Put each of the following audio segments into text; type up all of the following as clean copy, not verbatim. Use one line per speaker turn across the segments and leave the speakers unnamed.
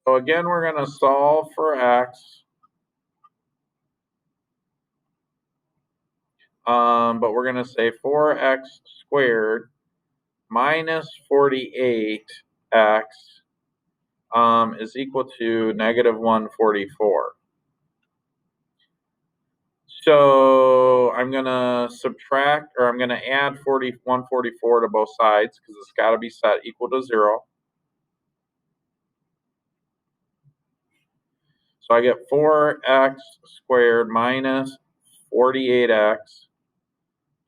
So again, we're going to solve for x. But we're going to say 4x squared minus 48x is equal to negative 144. So I'm going to subtract, or I'm going to add 144 to both sides because it's got to be set equal to 0. So I get 4x squared minus 48x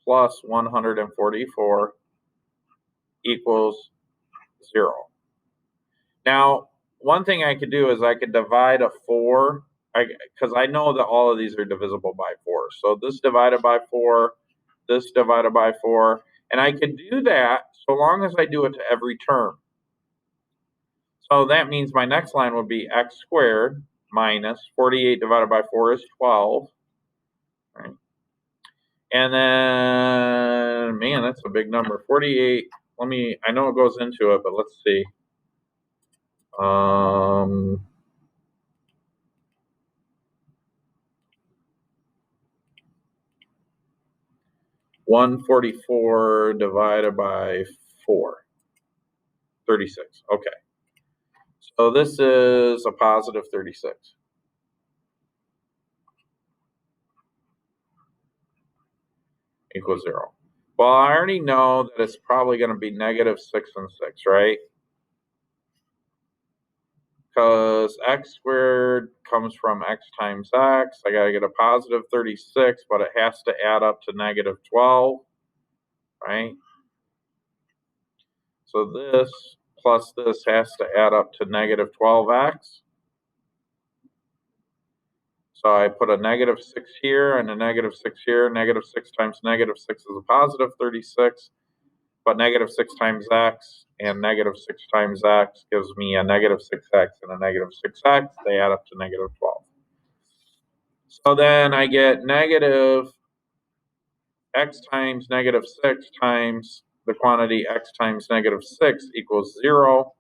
plus 144 equals 0. Now, one thing I could do is I could divide a 4, because I know that all of these are divisible by 4. So this divided by 4, this divided by 4, and I could do that so long as I do it to every term. So that means my next line would be x squared minus 48 divided by 4 is 12. Right? And then, man, that's a big number. 48, I know it goes into it, but let's see. 144 divided by 4, 36. Okay. So this is a positive 36. Equals 0. Well, I already know that it's probably going to be negative 6 and 6, right? Because x squared comes from x times x. I got to get a positive 36, but it has to add up to negative 12, right? So this plus this has to add up to negative 12x. So I put a negative 6 here and a negative 6 here. Negative 6 times negative 6 is a positive 36. But negative 6 times x and negative 6 times x gives me a negative 6x and a negative 6x. They add up to negative 12. So then I get negative x times negative 6 times the quantity x times negative 6 equals 0.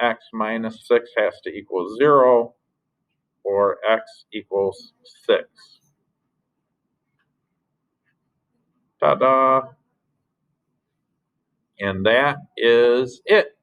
X minus 6 has to equal 0, or x equals 6. Ta-da! And that is it.